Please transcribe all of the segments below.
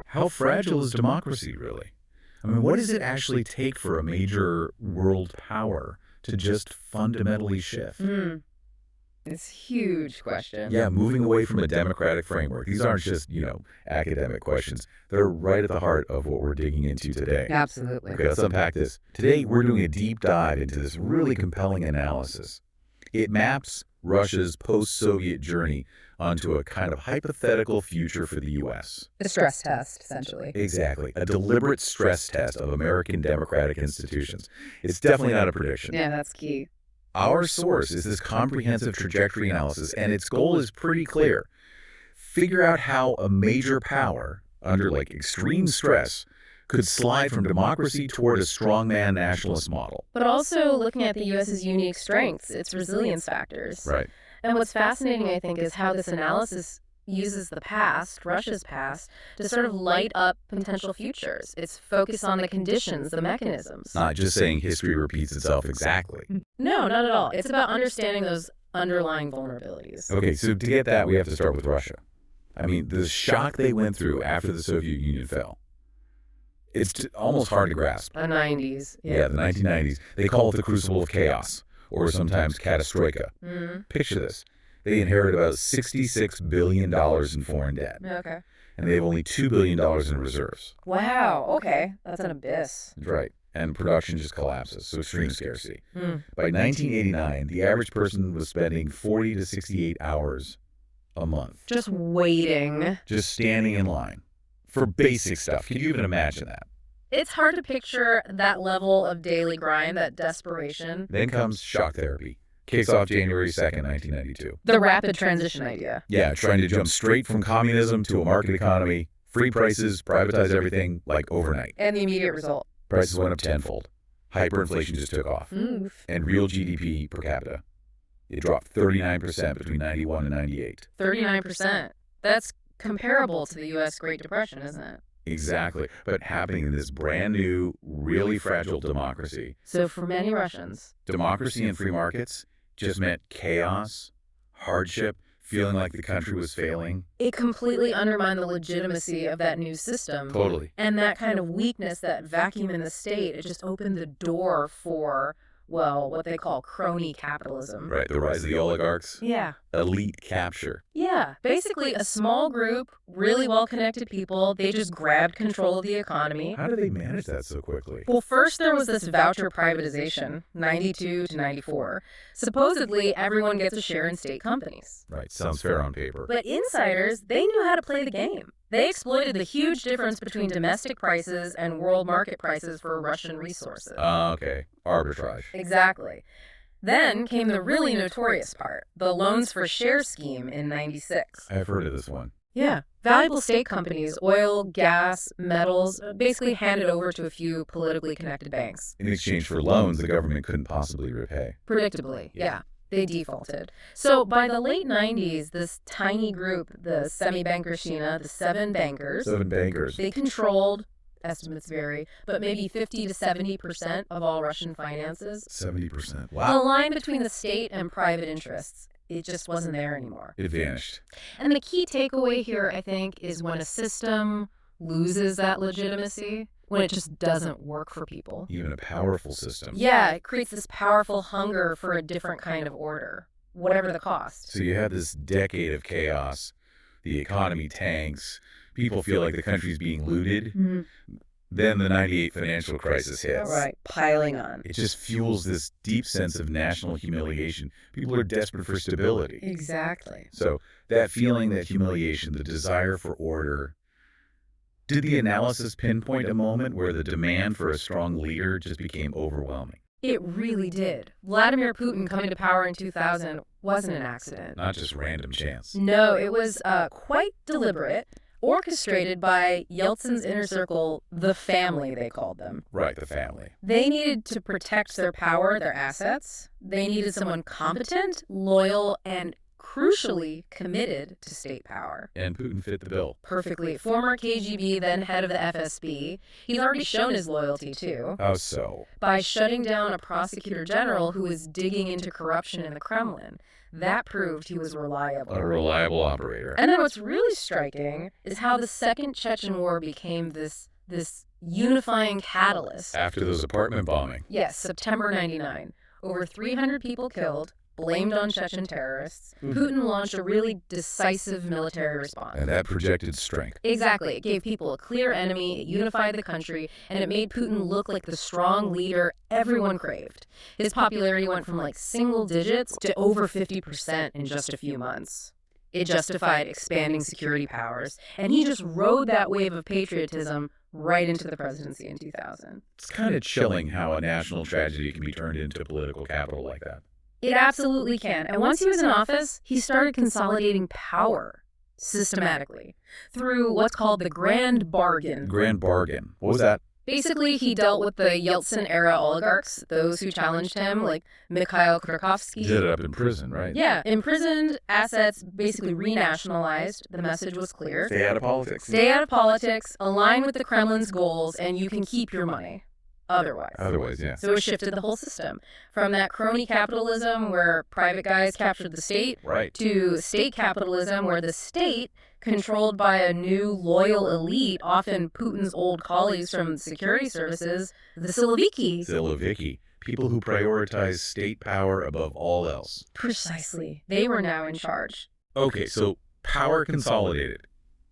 How fragile is democracy, really? I mean, what does it actually take for a major world power to just fundamentally shift? It's a huge question. Yeah, moving away from a democratic framework. These aren't just, academic questions. They're right at the heart of what we're digging into today. Absolutely. Okay, let's unpack this. Today, we're doing a deep dive into this really compelling analysis. It maps Russia's post-Soviet journey onto a kind of hypothetical future for the U.S. A stress test, essentially. Exactly. A deliberate stress test of American democratic institutions. It's definitely not a prediction. Yeah, that's key. Our source is this comprehensive trajectory analysis, and its goal is pretty clear. Figure out how a major power, under extreme stress, could slide from democracy toward a strongman nationalist model. But also looking at the U.S.'s unique strengths, its resilience factors. Right. And what's fascinating, I think, is how this analysis uses the past, Russia's past, to sort of light up potential futures. It's focused on the conditions, the mechanisms. Not just saying history repeats itself exactly. No, not at all. It's about understanding those underlying vulnerabilities. Okay, so to get that, we have to start with Russia. I mean, the shock they went through after the Soviet Union fell. It's almost hard to grasp. The 90s. Yeah, the 1990s. They call it the crucible of chaos, or sometimes catastroika. Picture this. They inherit about $66 billion in foreign debt. Okay. And they have only $2 billion in reserves. Wow, okay. That's an abyss. That's right. And production just collapses, so extreme scarcity. By 1989, the average person was spending 40 to 68 hours a month. Just waiting. Just standing in line for basic stuff. Can you even imagine that? It's hard to picture that level of daily grind, that desperation. Then comes shock therapy. Kicks off January 2nd, 1992. The rapid transition idea. Yeah, trying to jump straight from communism to a market economy, free prices, privatize everything, overnight. And the immediate result. Prices went up tenfold. Hyperinflation just took off. Oof. And real GDP per capita, it dropped 39% between 91 and 98. 39%. That's comparable to the U.S. Great Depression, isn't it? Exactly. But happening in this brand new, really fragile democracy. So for many Russians, democracy and free markets just meant chaos, hardship, feeling like the country was failing. It completely undermined the legitimacy of that new system. Totally. And that kind of weakness, that vacuum in the state, it just opened the door for, well, what they call crony capitalism. Right, the rise of the oligarchs. Yeah. Elite capture. Yeah, basically a small group, really well-connected people, they just grabbed control of the economy. How did they manage that so quickly? Well, first there was this voucher privatization, 92 to 94. Supposedly, everyone gets a share in state companies. Right, sounds fair on paper. But insiders, they knew how to play the game. They exploited the huge difference between domestic prices and world market prices for Russian resources. Okay. Arbitrage. Exactly. Then came the really notorious part, the loans for share scheme in 96. I've heard of this one. Yeah. Valuable state companies, oil, gas, metals, basically handed over to a few politically connected banks. In exchange for loans the government couldn't possibly repay. Predictably, yeah. They defaulted. So by the late 90s, this tiny group, the semi-bankershina, the seven bankers, they controlled, estimates vary, but maybe 50 to 70% of all Russian finances. 70%. The Wow. line between the state and private interests, it just wasn't there anymore. It vanished. And the key takeaway here, I think, is when a system loses that legitimacy, when it just doesn't work for people. Even a powerful system. Yeah, it creates this powerful hunger for a different kind of order, whatever the cost. So you have this decade of chaos. The economy tanks. People feel like the country's being looted. Then the 98 financial crisis hits. All right, piling on. It just fuels this deep sense of national humiliation. People are desperate for stability. Exactly. So that feeling, that humiliation, the desire for order. Did the analysis pinpoint a moment where the demand for a strong leader just became overwhelming? It really did. Vladimir Putin coming to power in 2000 wasn't an accident. Not just random chance. No, it was quite deliberate, orchestrated by Yeltsin's inner circle, the family, they called them. Right, the family. They needed to protect their power, their assets. They needed someone competent, loyal, and crucially committed to state power. And Putin fit the bill. Perfectly. Former KGB, then head of the FSB. He's already shown his loyalty, too. How so? By shutting down a prosecutor general who was digging into corruption in the Kremlin. That proved he was reliable. A reliable operator. And then what's really striking is how the Second Chechen War became this unifying catalyst. After those apartment bombing. Yes, September 99. Over 300 people killed, blamed on Chechen terrorists. Putin launched a really decisive military response. And that projected strength. Exactly. It gave people a clear enemy, it unified the country, and it made Putin look like the strong leader everyone craved. His popularity went from like single digits to over 50% in just a few months. It justified expanding security powers, and he just rode that wave of patriotism right into the presidency in 2000. It's kind of chilling how a national tragedy can be turned into political capital like that. It absolutely can. And once he was in office, he started consolidating power systematically through what's called the Grand Bargain. Grand Bargain. What was that? Basically, he dealt with the Yeltsin-era oligarchs, those who challenged him, like Mikhail Khodorkovsky. Did it up in prison, right? Yeah, imprisoned, assets basically renationalized. The message was clear. Stay out of politics. Stay out of politics, align with the Kremlin's goals, and you can keep your money. Otherwise, yeah. So it shifted the whole system from that crony capitalism where private guys captured the state to state capitalism where the state, controlled by a new loyal elite, often Putin's old colleagues from security services, the Siloviki. Siloviki. People who prioritize state power above all else. Precisely. They were now in charge. Okay, so power consolidated.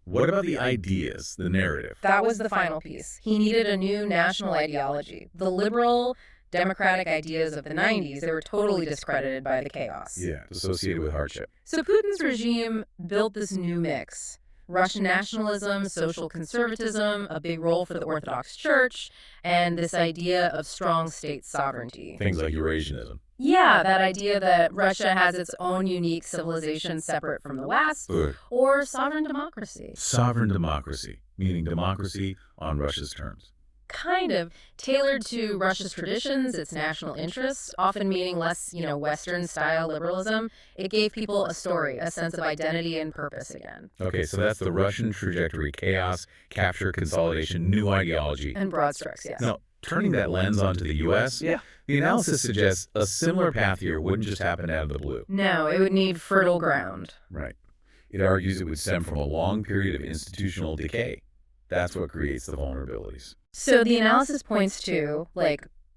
What about the ideas, the narrative? That was the final piece. He needed a new national ideology. The liberal, democratic ideas of the 90s, they were totally discredited by the chaos. Yeah, associated with hardship. So Putin's regime built this new mix. Russian nationalism, social conservatism, a big role for the Orthodox Church, and this idea of strong state sovereignty. Things like Eurasianism. Yeah, that idea that Russia has its own unique civilization separate from the West, or sovereign democracy. Sovereign democracy, meaning democracy on Russia's terms. Kind of tailored to Russia's traditions, its national interests, often meaning less, Western-style liberalism. It gave people a story, a sense of identity and purpose again. Okay, so that's the Russian trajectory: chaos, capture, consolidation, new ideology. And broad strokes, yes. Now, turning that lens onto the U.S., the analysis suggests a similar path here wouldn't just happen out of the blue. No, it would need fertile ground. Right. It argues it would stem from a long period of institutional decay. That's what creates the vulnerabilities. So the analysis points to,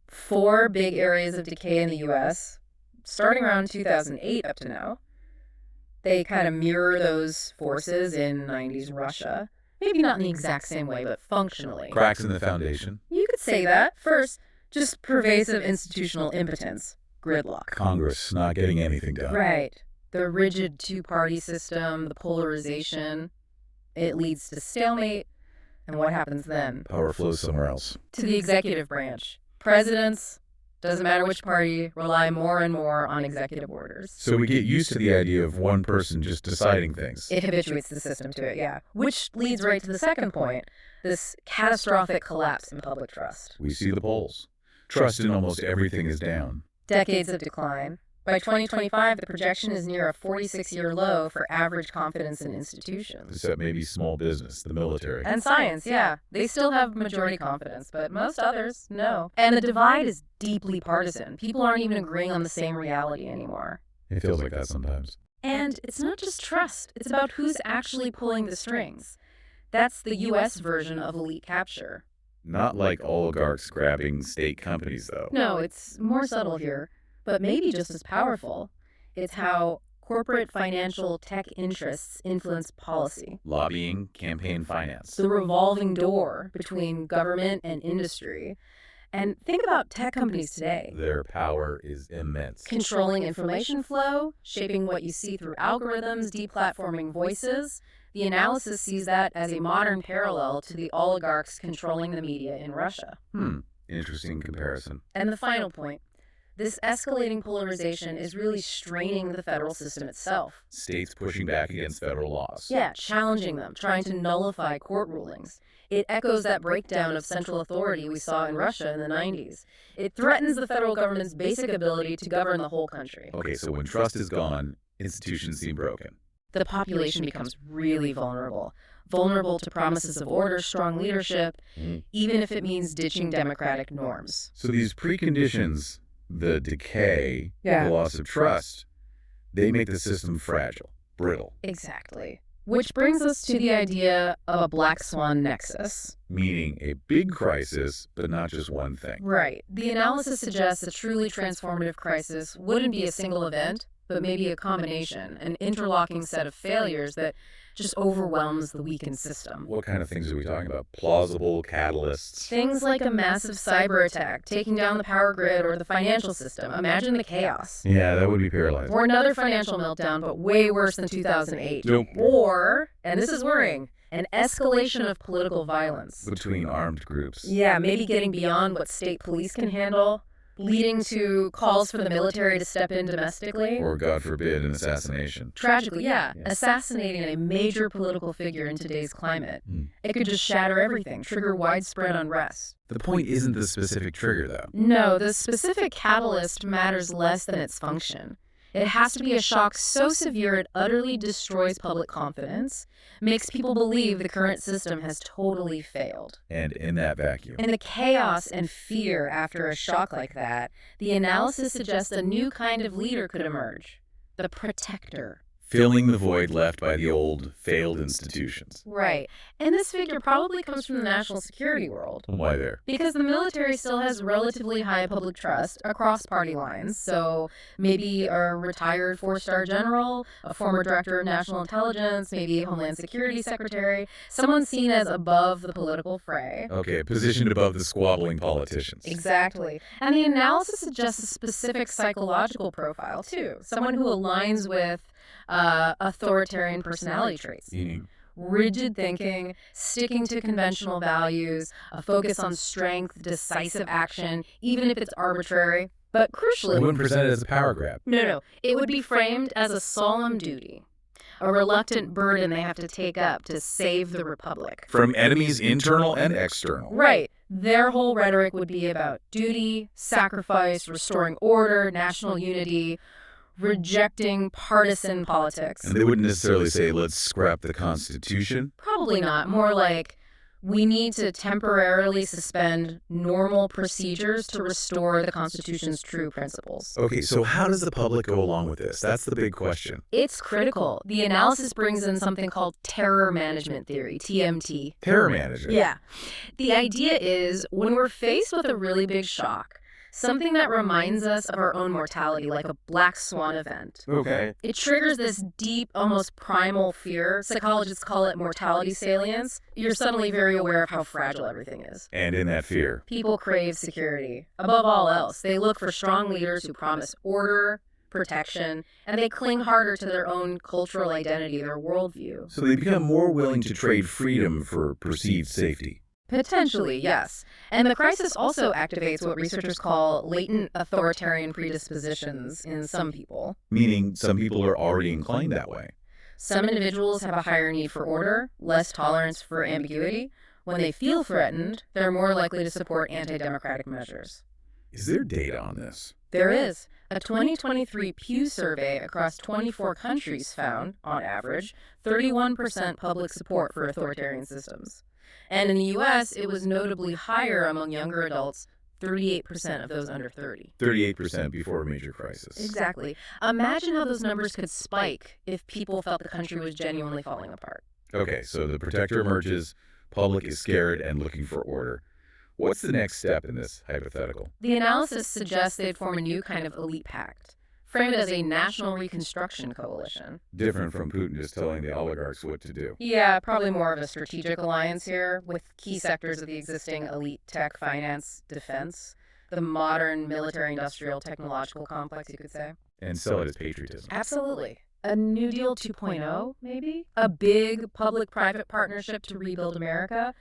4 big areas of decay in the U.S., starting around 2008 up to now. They kind of mirror those forces in 90s Russia. Maybe not in the exact same way, but functionally. Cracks in the foundation. You could say that. First, just pervasive institutional impotence. Gridlock. Congress not getting anything done. Right. The rigid two-party system, the polarization. It leads to stalemate. And what happens then? Power flows somewhere else. To the executive branch. Presidents, doesn't matter which party, rely more and more on executive orders. So we get used to the idea of one person just deciding things. It habituates the system to it, yeah. Which leads right to the second point, this catastrophic collapse in public trust. We see the polls. Trust in almost everything is down. Decades of decline. By 2025, the projection is near a 46-year low for average confidence in institutions. Except maybe small business, the military. And science, yeah. They still have majority confidence, but most others, no. And the divide is deeply partisan. People aren't even agreeing on the same reality anymore. It feels like that sometimes. And it's not just trust. It's about who's actually pulling the strings. That's the U.S. version of elite capture. Not like oligarchs grabbing state companies, though. No, it's more subtle here. But maybe just as powerful. It's how corporate financial tech interests influence policy. Lobbying, campaign finance. The revolving door between government and industry. And think about tech companies today. Their power is immense. Controlling information flow, shaping what you see through algorithms, deplatforming voices. The analysis sees that as a modern parallel to the oligarchs controlling the media in Russia. Interesting comparison. And the final point. This escalating polarization is really straining the federal system itself. States pushing back against federal laws. Yeah, challenging them, trying to nullify court rulings. It echoes that breakdown of central authority we saw in Russia in the 90s. It threatens the federal government's basic ability to govern the whole country. Okay, so when trust is gone, Institutions seem broken. The population becomes really vulnerable. Vulnerable to promises of order, strong leadership, even if it means ditching democratic norms. So these preconditions, the decay, Yeah. the loss of trust, they make the system fragile, brittle. Exactly. Which brings us to the idea of a black swan nexus. Meaning a big crisis, but not just one thing. Right. The analysis suggests a truly transformative crisis wouldn't be a single event, but maybe a combination, an interlocking set of failures that just overwhelms the weakened system. What kind of things are we talking about? Plausible catalysts? Things like a massive cyber attack, taking down the power grid or the financial system. Imagine the chaos. Yeah, that would be paralyzing. Or another financial meltdown, but way worse than 2008. Nope. Or, and this is worrying, an escalation of political violence. Between armed groups. Yeah, maybe getting beyond what state police can handle, leading to calls for the military to step in domestically. Or, God forbid, an assassination. Tragically, yeah. Assassinating a major political figure in today's climate. It could just shatter everything, trigger widespread unrest. The point isn't the specific trigger, though. No, the specific catalyst matters less than its function. It has to be a shock so severe it utterly destroys public confidence, makes people believe the current system has totally failed. And in that vacuum. In the chaos and fear after a shock like that, the analysis suggests a new kind of leader could emerge. The protector. Filling the void left by the old, failed institutions. Right. And this figure probably comes from the national security world. Why there? Because the military still has relatively high public trust across party lines. So maybe a retired four-star general, a former director of national intelligence, maybe a Homeland Security secretary, someone seen as above the political fray. Okay, positioned above the squabbling politicians. Exactly. And the analysis suggests a specific psychological profile, too. Someone who aligns with authoritarian personality traits. Rigid thinking, sticking to conventional values, a focus on strength, decisive action, even if it's arbitrary. But crucially, It wouldn't present it as a power grab. No. It would be framed as a solemn duty, a reluctant burden they have to take up to save the republic. From enemies internal and external. Right. Their whole rhetoric would be about duty, sacrifice, restoring order, national unity, rejecting partisan politics. And they wouldn't necessarily say, let's scrap the Constitution. Probably not. More like, we need to temporarily suspend normal procedures to restore the Constitution's true principles. Okay, so how does the public go along with this? That's the big question. It's critical. The analysis brings in something called terror management theory, TMT. Terror management. Yeah. The idea is, when we're faced with a really big shock, something that reminds us of our own mortality, like a black swan event. Okay. It triggers this deep, almost primal fear. Psychologists call it mortality salience. You're suddenly very aware of how fragile everything is. And in that fear. People crave security. Above all else, they look for strong leaders who promise order, protection, and they cling harder to their own cultural identity, their worldview. So they become more willing to trade freedom for perceived safety. Potentially, yes. And the crisis also activates what researchers call latent authoritarian predispositions in some people. Meaning some people are already inclined that way. Some individuals have a higher need for order, less tolerance for ambiguity. When they feel threatened, they're more likely to support anti-democratic measures. Is there data on this? There is. A 2023 Pew survey across 24 countries found, on average, 31% public support for authoritarian systems. And in the U.S., it was notably higher among younger adults, 38% of those under 30. 38% before a major crisis. Exactly. Imagine how those numbers could spike if people felt the country was genuinely falling apart. Okay, so the protector emerges, public is scared and looking for order. What's the next step in this hypothetical? The analysis suggests they'd form a new kind of elite pact. Frame it as a national reconstruction coalition. Different from Putin just telling the oligarchs what to do. Yeah, probably more of a strategic alliance here, with key sectors of the existing elite tech, finance, defense, the modern military-industrial technological complex, you could say. And sell it as patriotism. Absolutely. A New Deal 2.0, maybe? A big public-private partnership to rebuild America.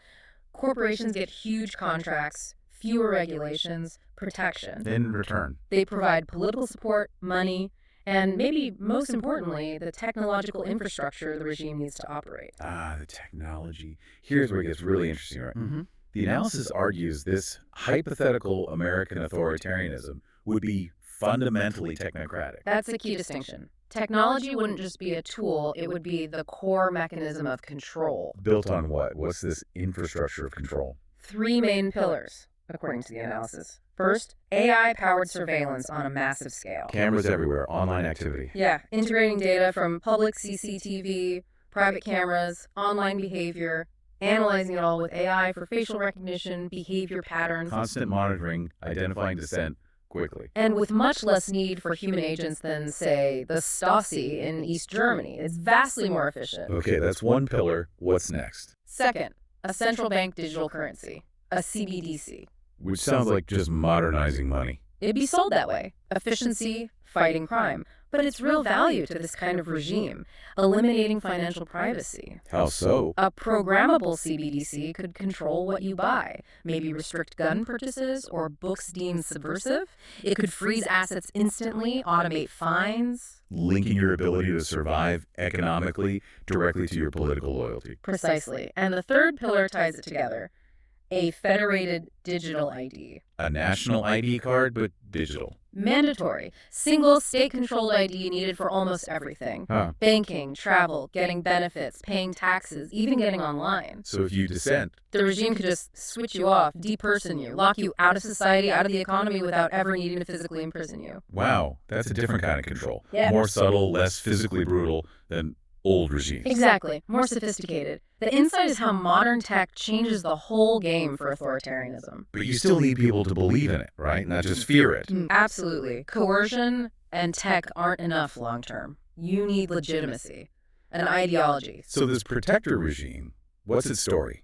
Corporations get huge contracts, fewer regulations, protection. In return, they provide political support, money, and maybe most importantly, the technological infrastructure the regime needs to operate. the technology. Here's where it gets really interesting, right? The analysis argues this hypothetical American authoritarianism would be fundamentally technocratic. That's a key distinction. Technology wouldn't just be a tool, it would be the core mechanism of control. Built on what? What's this infrastructure of control? 3 main pillars, according to the analysis. First, AI-powered surveillance on a massive scale. Cameras everywhere, online activity. Yeah, integrating data from public CCTV, private cameras, online behavior, analyzing it all with AI for facial recognition, behavior patterns. Constant monitoring, identifying dissent quickly. And with much less need for human agents than, say, the Stasi in East Germany. It's vastly more efficient. Okay, that's one pillar. What's next? Second, a central bank digital currency, a CBDC. Which sounds like just modernizing money. It'd be sold that way. Efficiency, fighting crime. But it's real value to this kind of regime, eliminating financial privacy. How so? A programmable CBDC could control what you buy, maybe restrict gun purchases or books deemed subversive. It could freeze assets instantly, automate fines. Linking your ability to survive economically directly to your political loyalty. Precisely. And the third pillar ties it together. A federated digital ID. A national ID card, but digital. Mandatory. Single state-controlled ID needed for almost everything. Banking, travel, getting benefits, paying taxes, even getting online. So if you dissent, the regime could just switch you off, deperson you, lock you out of society, out of the economy without ever needing to physically imprison you. Wow, that's a different kind of control. Yeah. More subtle, less physically brutal than old regimes. Exactly. More sophisticated. The insight is how modern tech changes the whole game for authoritarianism. But you still need people to believe in it, right? Not just fear it. Absolutely. Coercion and tech aren't enough long-term. You need legitimacy, an ideology. So this protector regime, what's its story?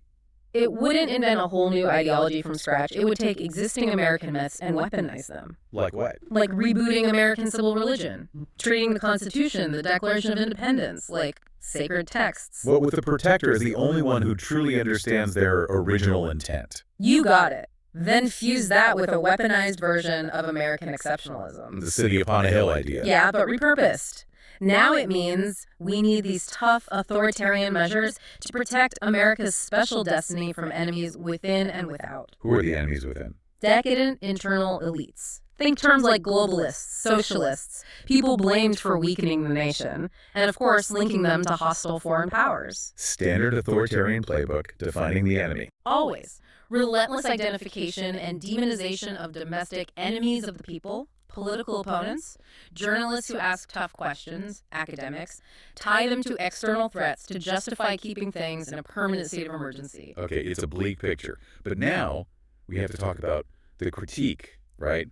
It wouldn't invent a whole new ideology from scratch. It would take existing American myths and weaponize them. Like what? Like rebooting American civil religion, treating the Constitution, the Declaration of Independence, like sacred texts. What with the protector is the only one who truly understands their original intent. You got it. Then fuse that with a weaponized version of American exceptionalism. The city upon a hill idea. Yeah, but repurposed. Now it means we need these tough authoritarian measures to protect America's special destiny from enemies within and without. Who are the enemies within? Decadent internal elites. Think terms like globalists, socialists, people blamed for weakening the nation, and of course linking them to hostile foreign powers. Standard authoritarian playbook defining the enemy. Always. Relentless identification and demonization of domestic enemies of the people, political opponents, journalists who ask tough questions, academics, tie them to external threats to justify keeping things in a permanent state of emergency. Okay, it's a bleak picture. But now we have to talk about the critique, right?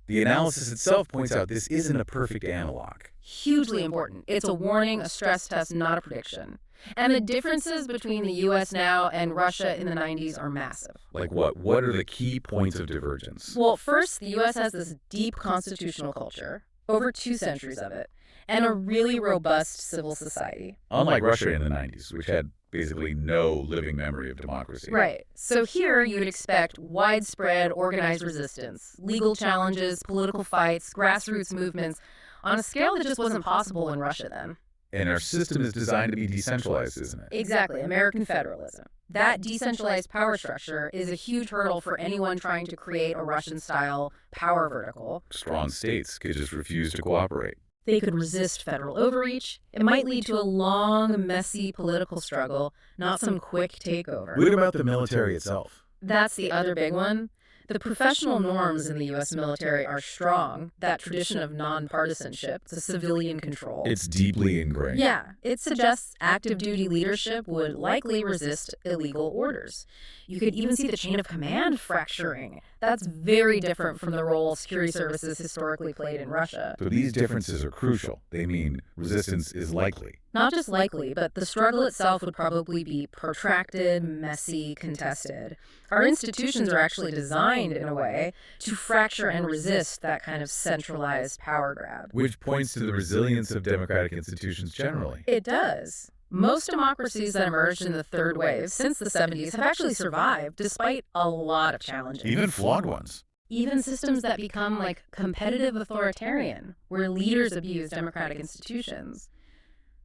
The analysis itself points out this isn't a perfect analog. Hugely important. It's a warning, a stress test, not a prediction. And the differences between the U.S. now and Russia in the 90s are massive. Like what? What are the key points of divergence? Well, first, the U.S. has this deep constitutional culture, over 2 centuries of it, and a really robust civil society. Unlike Russia in the 90s, which had basically no living memory of democracy. Right. So here you'd expect widespread organized resistance, legal challenges, political fights, grassroots movements, on a scale that just wasn't possible in Russia then. And our system is designed to be decentralized, isn't it? Exactly, American federalism. That decentralized power structure is a huge hurdle for anyone trying to create a Russian-style power vertical. Strong states could just refuse to cooperate. They could resist federal overreach. It might lead to a long, messy political struggle, not some quick takeover. What about the military itself? That's the other big one. The professional norms in the U.S. military are strong. That tradition of nonpartisanship, the civilian control. It's deeply ingrained. Yeah, it suggests active duty leadership would likely resist illegal orders. You could even see the chain of command fracturing. That's very different from the role security services historically played in Russia. So these differences are crucial. They mean resistance is likely. Not just likely, but the struggle itself would probably be protracted, messy, contested. Our institutions are actually designed, in a way, to fracture and resist that kind of centralized power grab. Which points to the resilience of democratic institutions generally. It does. Most democracies that emerged in the third wave since the 70s have actually survived, despite a lot of challenges. Even flawed ones. Even systems that become like competitive authoritarian, where leaders abuse democratic institutions.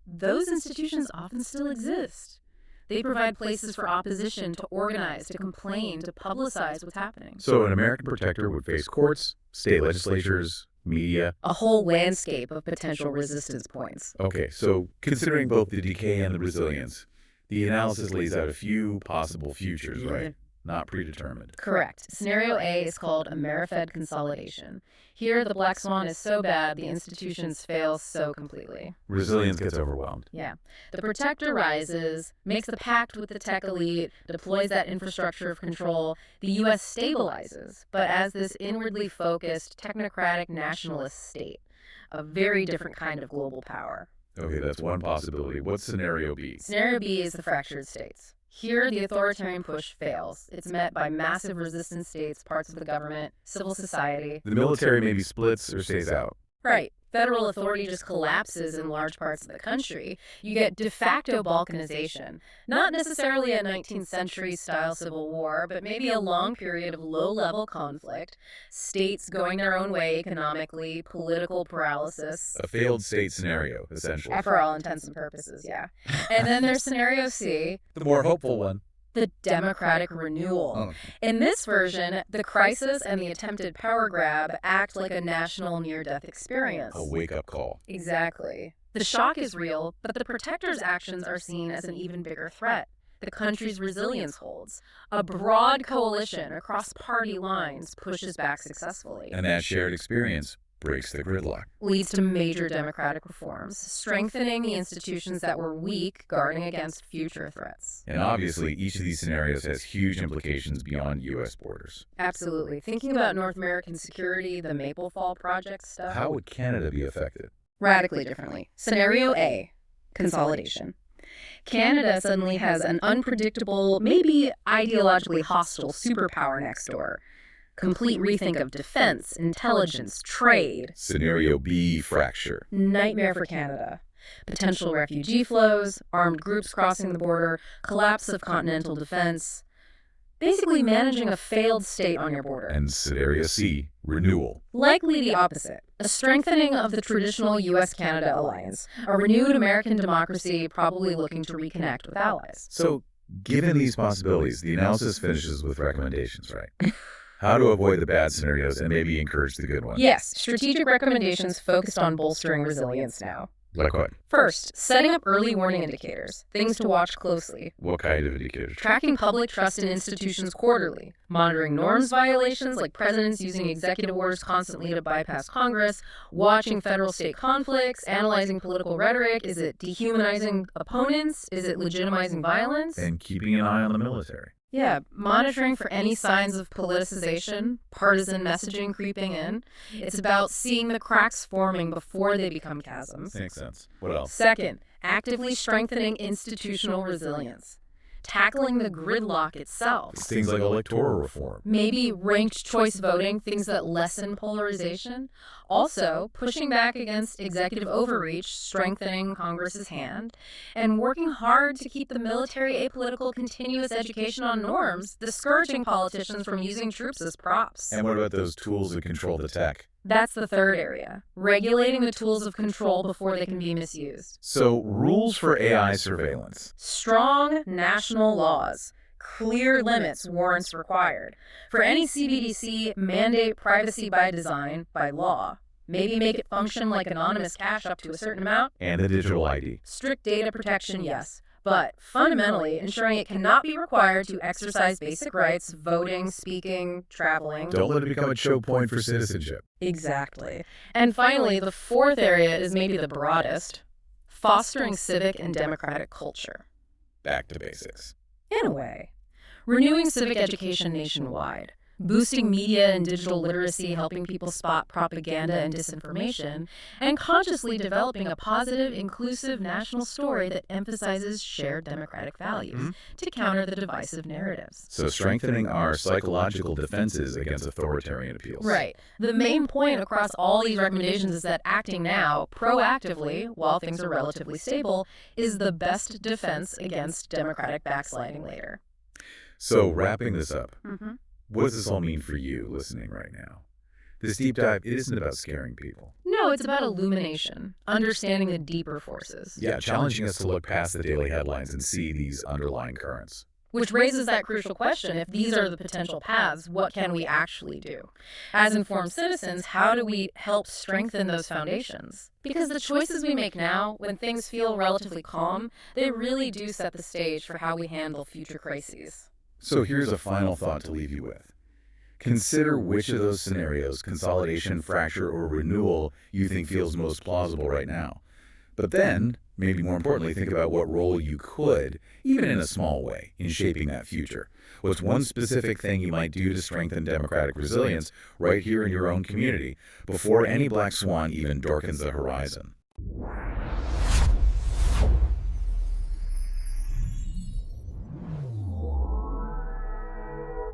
Those institutions often still exist. They provide places for opposition to organize, to complain, to publicize what's happening. So an American protector would face courts, state legislatures, Media. A whole landscape of potential resistance points. Okay, so considering both the decay and the resilience, the analysis lays out a few possible futures, right? Not predetermined. Correct. Scenario A is called Amerifed consolidation. Here, the black swan is so bad, the institutions fail so completely. Resilience gets overwhelmed. Yeah. The protector rises, makes the pact with the tech elite, deploys that infrastructure of control. The U.S. stabilizes, but as this inwardly focused, technocratic nationalist state, a very different kind of global power. Okay, that's one possibility. What's scenario B? Scenario B is the fractured states. Here, the authoritarian push fails. It's met by massive resistance states, parts of the government, civil society. The military maybe splits or stays out. Right. Federal authority just collapses in large parts of the country. You get de facto balkanization. Not necessarily a 19th century style civil war, but maybe a long period of low-level conflict, states going their own way economically, political paralysis. A failed state scenario, essentially. For all intents and purposes, yeah. And then there's scenario C. The more hopeful one. The democratic renewal. In this version, the crisis and the attempted power grab act like a national near-death experience. A wake-up call. Exactly. The shock is real, but the protector's actions are seen as an even bigger threat. The country's resilience holds. A broad coalition across party lines pushes back successfully. And that shared experience breaks the gridlock. Leads to major democratic reforms, strengthening the institutions that were weak, guarding against future threats. And obviously, each of these scenarios has huge implications beyond U.S. borders. Absolutely. Thinking about North American security, the Maple Fall Project stuff. How would Canada be affected? Radically differently. Scenario A, consolidation. Canada suddenly has an unpredictable, maybe ideologically hostile superpower next door. Complete rethink of defense, intelligence, trade. Scenario B, fracture. Nightmare for Canada. Potential refugee flows, armed groups crossing the border, collapse of continental defense. Basically managing a failed state on your border. And scenario C, renewal. Likely the opposite. A strengthening of the traditional U.S.-Canada alliance. A renewed American democracy probably looking to reconnect with allies. So, given these possibilities, the analysis finishes with recommendations, right? How to avoid the bad scenarios and maybe encourage the good ones. Yes, strategic recommendations focused on bolstering resilience now. Like what? First, setting up early warning indicators, things to watch closely. What kind of indicators? Tracking public trust in institutions quarterly, monitoring norms violations like presidents using executive orders constantly to bypass Congress, watching federal-state conflicts, analyzing political rhetoric. Is it dehumanizing opponents? Is it legitimizing violence? And keeping an eye on the military. Yeah, monitoring for any signs of politicization, partisan messaging creeping in. It's about seeing the cracks forming before they become chasms. Makes sense. What else? Second, actively strengthening institutional resilience. Tackling the gridlock itself. Things like electoral reform. Maybe ranked choice voting, things that lessen polarization. Also, pushing back against executive overreach, strengthening Congress's hand, and working hard to keep the military apolitical continuous education on norms, discouraging politicians from using troops as props. And what about those tools that control the tech? That's the third area, regulating the tools of control before they can be misused. So, rules for AI surveillance. Strong national laws. Clear limits, warrants required. For any CBDC, mandate privacy by design, by law. Maybe make it function like anonymous cash up to a certain amount. And the digital ID. Strict data protection, yes. But fundamentally, ensuring it cannot be required to exercise basic rights, voting, speaking, traveling. Don't let it become a choke point for citizenship. Exactly. And finally, the fourth area is maybe the broadest, fostering civic and democratic culture. Back to basics. In a way. Renewing civic education nationwide. Boosting media and digital literacy, helping people spot propaganda and disinformation, and consciously developing a positive, inclusive national story that emphasizes shared democratic values to counter the divisive narratives. So strengthening our psychological defenses against authoritarian appeals. Right. The main point across all these recommendations is that acting now, proactively, while things are relatively stable, is the best defense against democratic backsliding later. So wrapping this up. What does this all mean for you listening right now? This deep dive, it isn't about scaring people. No, it's about illumination, understanding the deeper forces. Yeah, challenging us to look past the daily headlines and see these underlying currents. Which raises that crucial question: if these are the potential paths, what can we actually do? As informed citizens, how do we help strengthen those foundations? Because the choices we make now, when things feel relatively calm, they really do set the stage for how we handle future crises. So here's a final thought to leave you with. Consider which of those scenarios, consolidation, fracture, or renewal, you think feels most plausible right now. But then, maybe more importantly, think about what role you could, even in a small way, in shaping that future. What's one specific thing you might do to strengthen democratic resilience right here in your own community before any black swan even darkens the horizon?